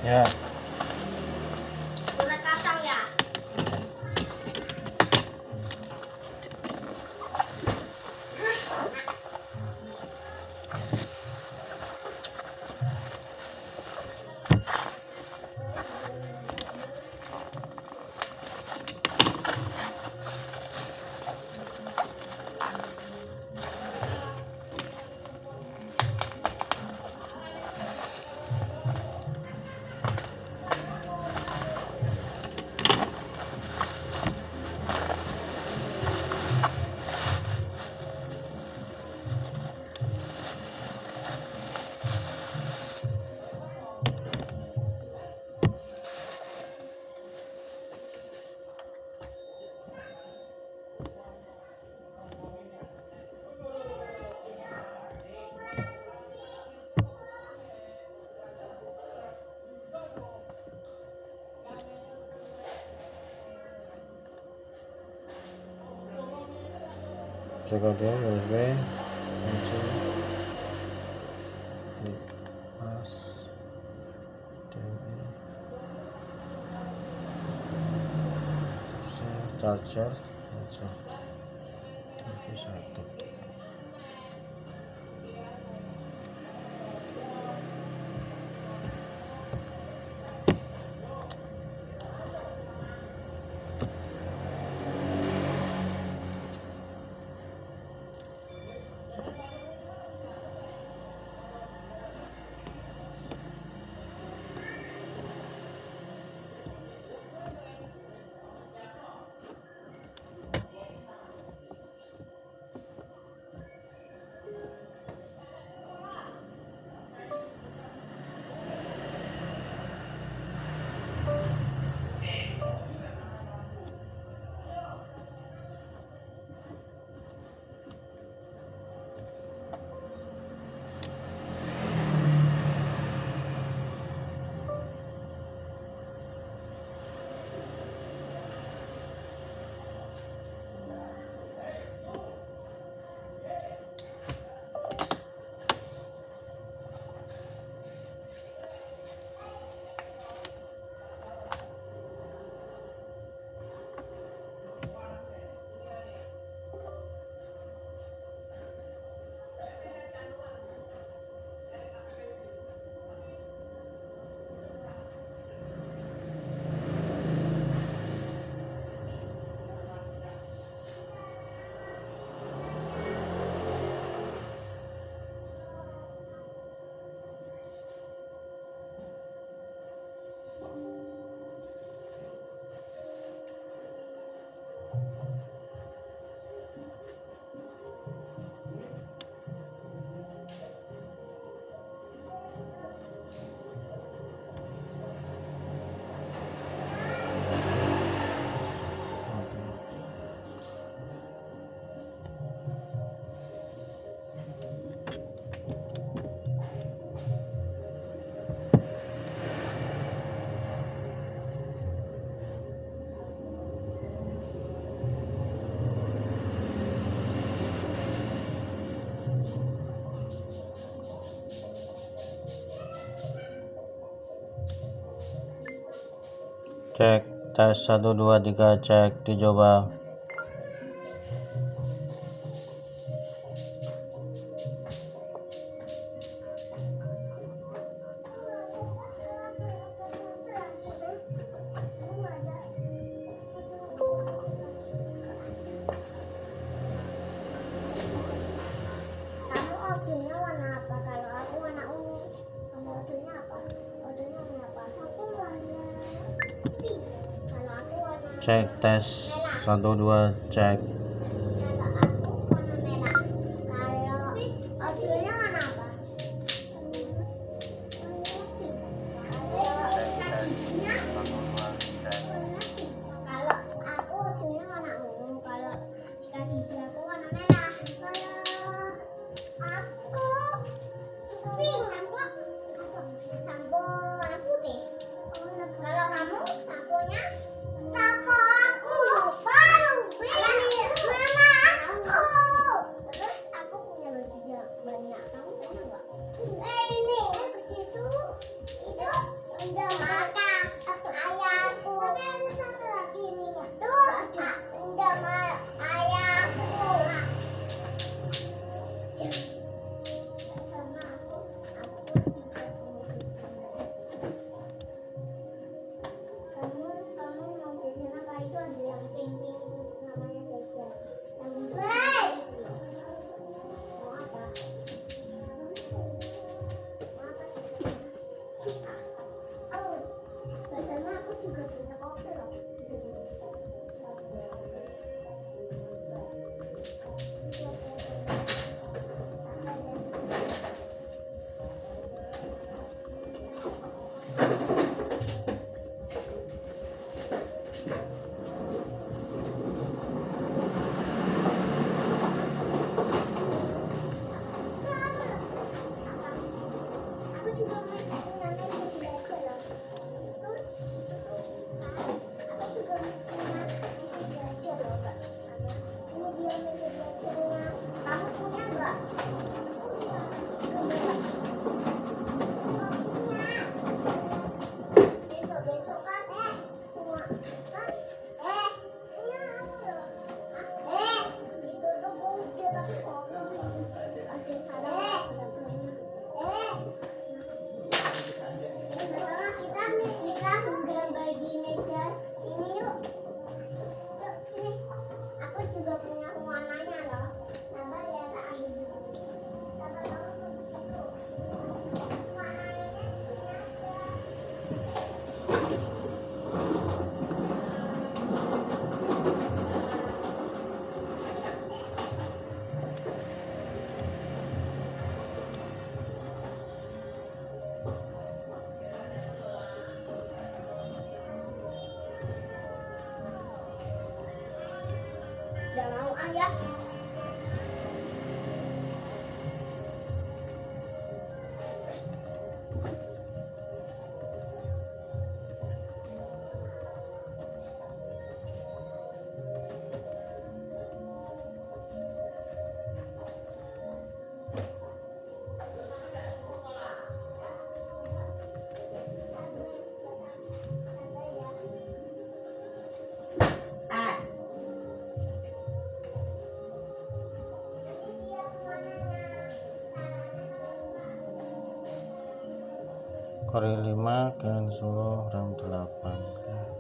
Ya. Donat kacang ya. Check out there, USB, kunci, pas, HDMI, charger, TV 1. Cek tes 1 2 3 cek dicoba. Kamu ordernya warna apa? Kalau aku warna ungu. Kamu ordernya apa? Ordernya warna apa? Aku warna pink. Kalau aku warna Cek tes 1 2 cek. Kalau aku warna merah. Kalau ordernya warna apa? Kalau sikat giginya warna pink. Kalau aku ordernya warna ungu. Kalau sikat gigi aku warna merah. Kalau aku pink. Sampo warna putih. Kalau kamu samponya? Sampo aku lupa mama aku. Terus aku punya baju banyak. Kamu punya nggak? Ini ke situ itu udah makan ayahku. Tapi ada satu lagi ini ya. Tuh udah makan ayahku. Sama aku juga punya kamu mau jajan apa? Itu ada yang pink itu namanya jajan. Yang baik. Mau apa? Mau apa? Oh, pertama aku juga punya kopi loh. Aku juga punya meja belajar loh. Aku juga punya meja belajar loh, Kak. Ini dia meja belajarnya. Kamu punya nggak? Punya. Besok-besok kan punya kan punya aku loh. Itu tuh udah tapi kotor. Ada salah pertama kita gambar di meja sini yuk. Yuk sini. Aku juga punya warnanya loh. Coba ya tak ambil dulu. Coba kamu ke situ. Warnanya sini aja. Udah mau ayah. Kori 5 Gen 10 RAM 8.